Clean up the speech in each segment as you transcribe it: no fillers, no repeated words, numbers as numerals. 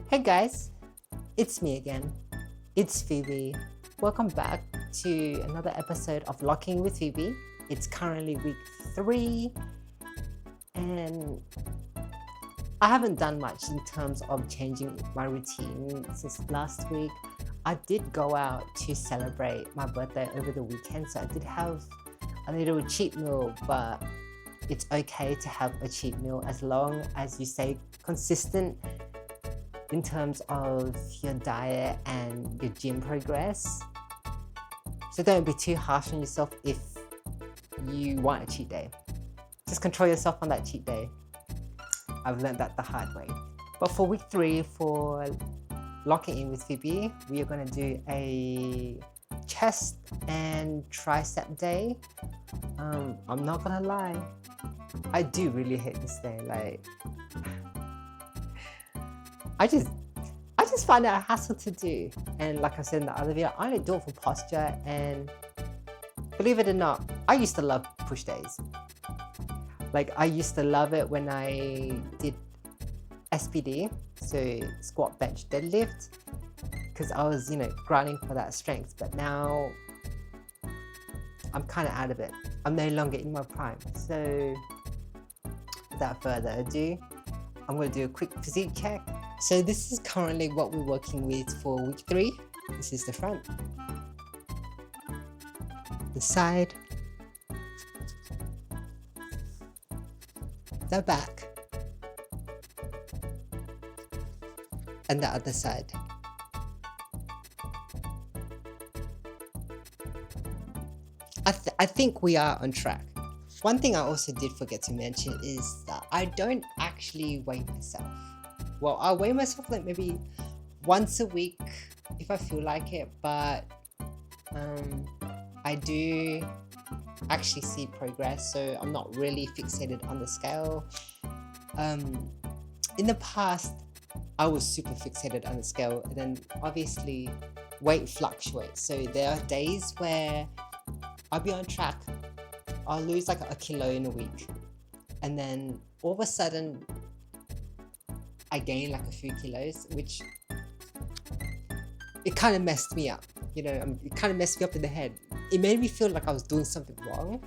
Hey guys, it's me again. It's Phoebe. Welcome back to another episode of Locking with Phoebe. It's currently week 3 and I haven't done much in terms of changing my routine since last week. I did go out to celebrate my birthday over the weekend, so I did have a little cheat meal, but it's okay to have a cheat meal as long as you stay consistent in terms of your diet and your gym progress. So don't be too harsh on yourself if you want a cheat day. Just control yourself on that cheat day. I've learned that the hard way. But for week 3, for Locking in with Phoebe, we are going to do a chest and tricep day. I'm not gonna lie, I do really hate this day. Like, I just find it a hassle to do. And like I said in the other video, I only do it for posture. And believe it or not, I used to love push days. Like, I used to love it when I did SPD, so squat, bench, deadlift, because I was, grinding for that strength. But now I'm kind of out of it. I'm no longer in my prime. So without further ado, I'm going to do a quick physique check. So this is currently what we're working with for week 3. This is the front, the side, the back, and the other side. I think we are on track. One thing I also did forget to mention is that I don't actually weigh myself. Well, I weigh myself like maybe once a week if I feel like it, but I do actually see progress, so I'm not really fixated on the scale. In the past, I was super fixated on the scale, and then obviously weight fluctuates. So there are days where I'll be on track, I'll lose like a kilo in a week, and then all of a sudden I gain like a few kilos, which it kind of messed me up. It kind of messed me up in the head. It made me feel like I was doing something wrong,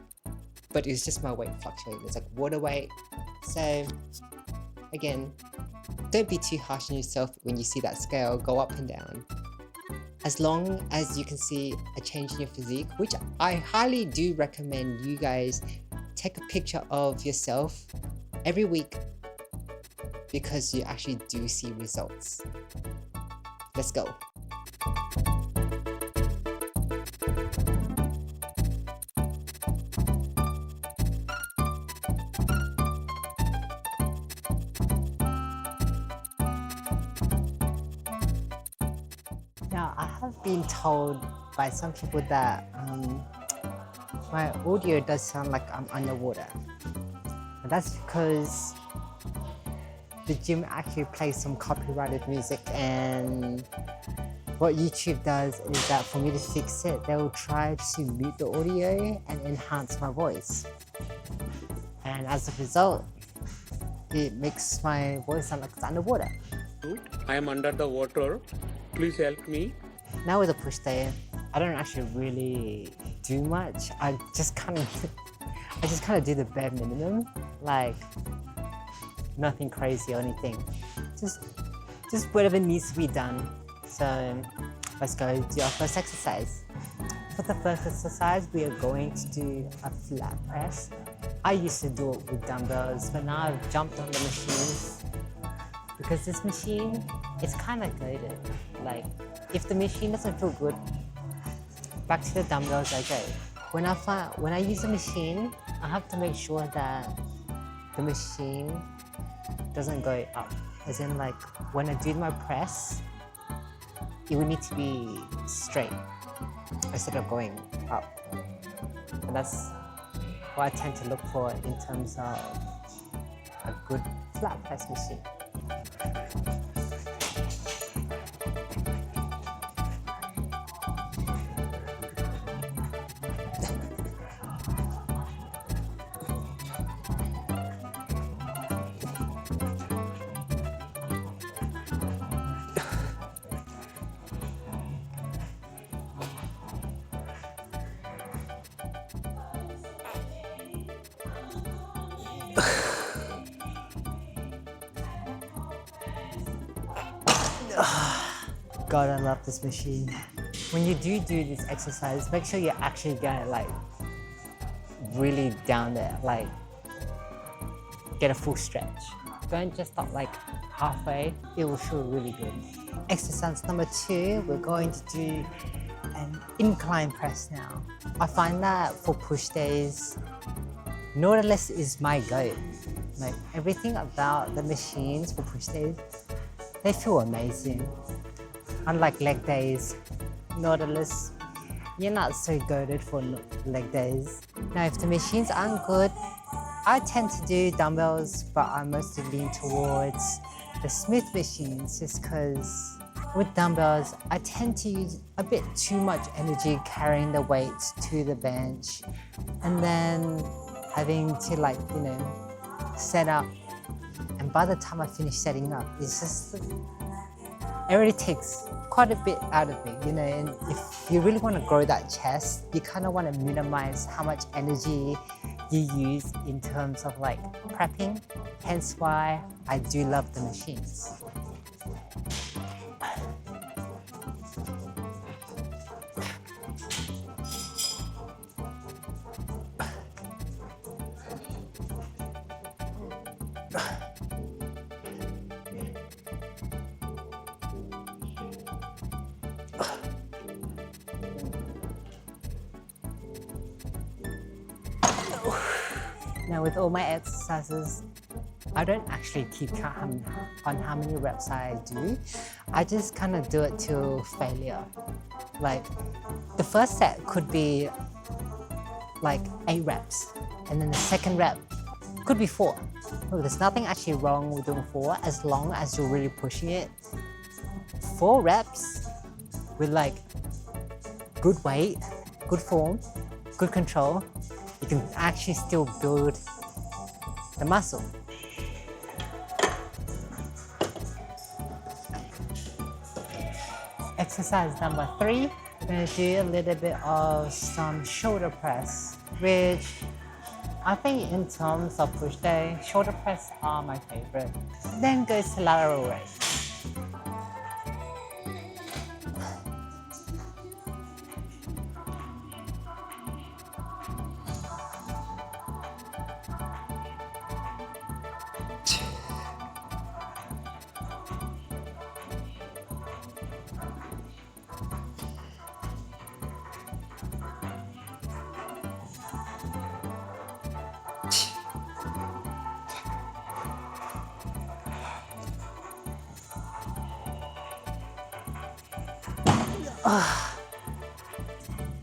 but it was just my weight fluctuating. It's like water weight. So again, don't be too harsh on yourself when you see that scale go up and down. As long as you can see a change in your physique, which I highly do recommend you guys take a picture of yourself every week, because you actually do see results. Let's go. Now, I have been told by some people that my audio does sound like I'm underwater. And that's because the gym actually plays some copyrighted music, and what YouTube does is that for me to fix it, they will try to mute the audio and enhance my voice. And as a result, it makes my voice sound like it's underwater. I am under the water. Please help me. Now with a push day, I don't actually really do much. I just kind of do the bare minimum, like nothing crazy or anything. Just whatever needs to be done. So let's go do our first exercise. For the first exercise, we are going to do a flat press. I used to do it with dumbbells, but now I've jumped on the machines because this machine, it's kind of goated. Like, if the machine doesn't feel good, back to the dumbbells I go. When I use the machine, I have to make sure that the machine doesn't go up. As in, like, when I do my press, it would need to be straight instead of going up. And that's what I tend to look for in terms of a good flat press machine. God, I love this machine. When you do this exercise, make sure you actually get like really down there, like get a full stretch. Don't just stop like halfway, it will feel really good. Exercise number 2, we're going to do an incline press now. I find that for push days, Nautilus is my go. Like everything about the machines for push days, they feel amazing. Unlike leg days, Nautilus, you're not so goated for leg days. Now if the machines aren't good, I tend to do dumbbells, but I mostly lean towards the Smith machines just because with dumbbells, I tend to use a bit too much energy carrying the weights to the bench and then having to like, you know, set up. And by the time I finish setting up, it's just, it already takes quite a bit out of me, you know, and if you really want to grow that chest, you kind of want to minimize how much energy you use in terms of like prepping, hence why I do love the machines. Now with all my exercises, I don't actually keep count on how many reps I do. I just kind of do it till failure. Like the first set could be like 8 reps, and then the second rep could be 4. Look, there's nothing actually wrong with doing 4 as long as you're really pushing it. 4 reps with like good weight, good form, good control, you can actually still build the muscle. Exercise number 3, we're going to do a little bit of some shoulder press, which I think in terms of push day, shoulder press are my favorite. Then goes to lateral raise.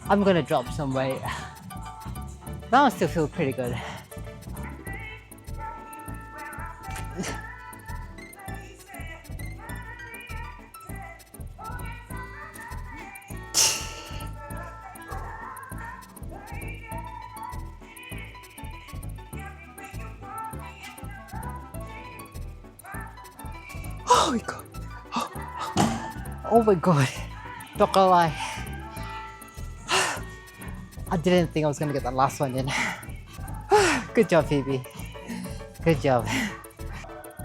I'm gonna drop some weight. That one still feels pretty good. Oh my god. Oh my god. Not gonna lie. I didn't think I was gonna get that last one in. Good job, Phoebe. Good job.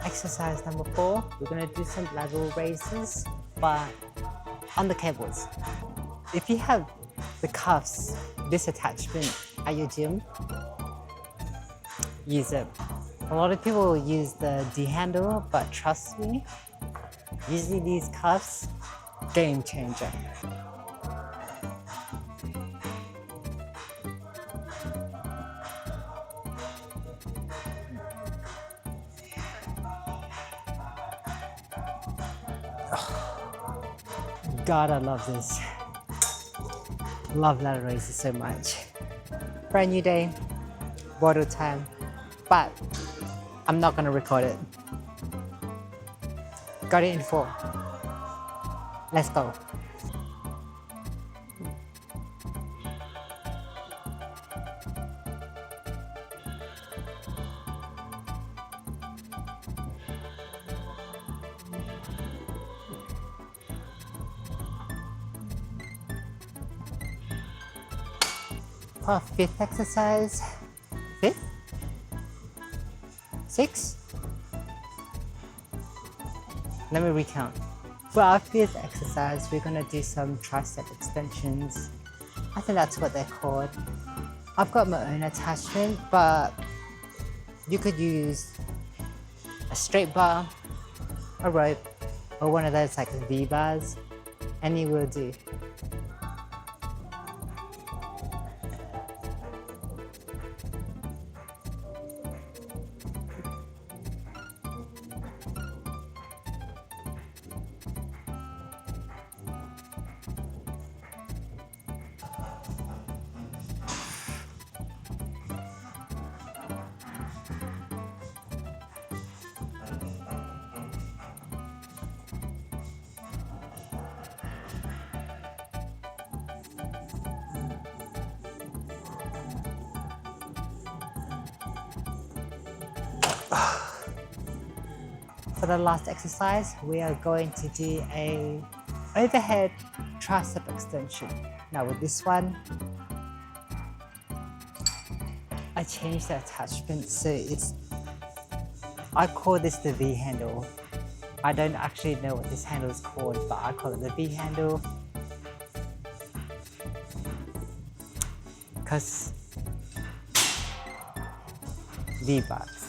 Exercise number 4, we're gonna do some lateral raises, but on the cables. If you have the cuffs, this attachment at your gym, use it. A lot of people use the D handle, but trust me, using these cuffs, game changer. God, I love this. Love lateral raises so much. Brand new day, bottle time, but I'm not gonna record it. Got it in 4. Let's go. For 5th exercise, 5th? 6. Let me recount. For our fifth exercise, we're gonna do some tricep extensions. I think that's what they're called. I've got my own attachment, but you could use a straight bar, a rope, or one of those like V bars. Any will do. For the last exercise, we are going to do a overhead tricep extension. Now with this one, I changed the attachment, so I call this the V handle. I don't actually know what this handle is called, but I call it the V handle because V bars.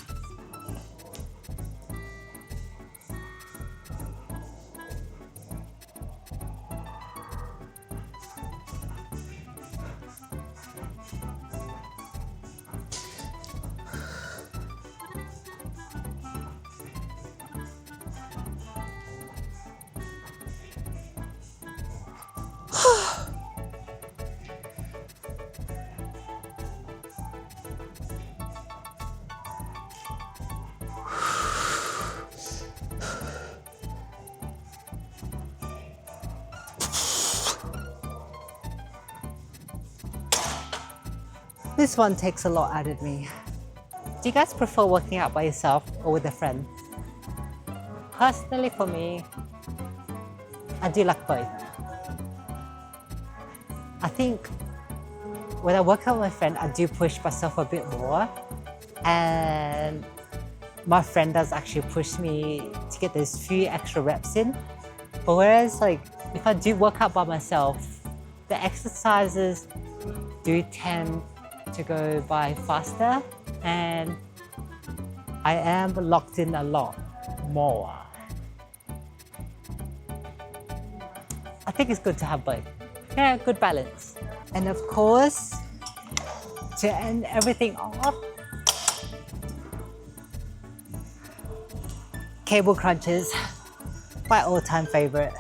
This one takes a lot out of me. Do you guys prefer working out by yourself or with a friend? Personally for me, I do like both. I think when I work out with my friend, I do push myself a bit more, and my friend does actually push me to get those few extra reps in. But whereas if I do work out by myself, the exercises do tend to go by faster, and I am locked in a lot more. I think it's good to have both. Yeah, good balance. And of course, to end everything off, cable crunches, my all-time favorite.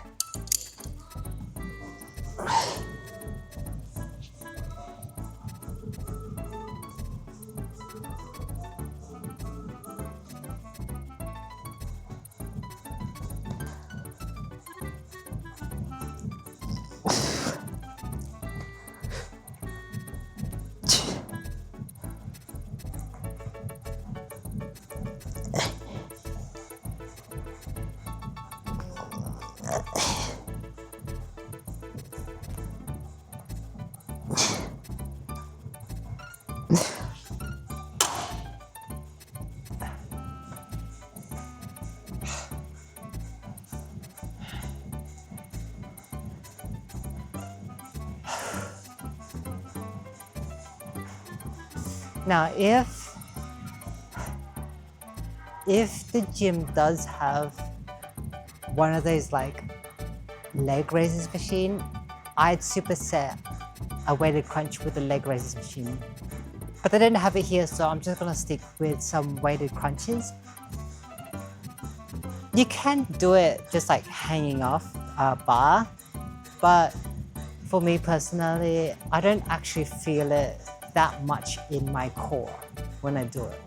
Now, if the gym does have one of those leg raises machine, I'd superset a weighted crunch with a leg raises machine. But they don't have it here, so I'm just gonna stick with some weighted crunches. You can do it just hanging off a bar, but for me personally, I don't actually feel it that much in my core when I do it.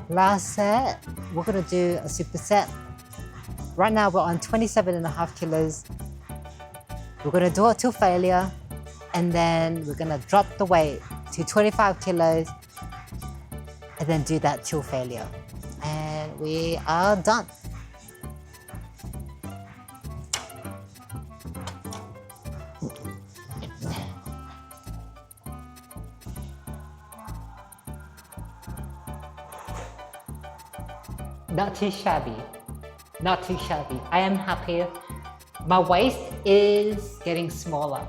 Last set, we're gonna do a superset. Right now we're on 27.5 kilos. We're gonna do it till failure, and then we're gonna drop the weight to 25 kilos, and then do that till failure. And we are done. Not too shabby. Not too shabby. I am happy. My waist is getting smaller.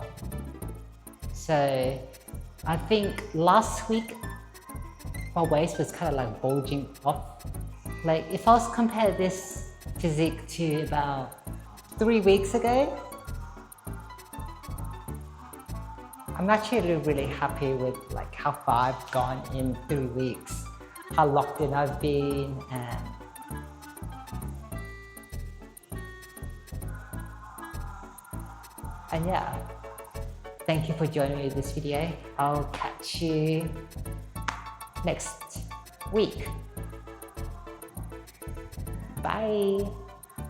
So I think last week my waist was kind of like bulging off. Like if I was compare this physique to about 3 weeks ago, I'm actually really happy with like how far I've gone in 3 weeks, how locked in I've been, and yeah, thank you for joining me in this video. I'll catch you next week. Bye.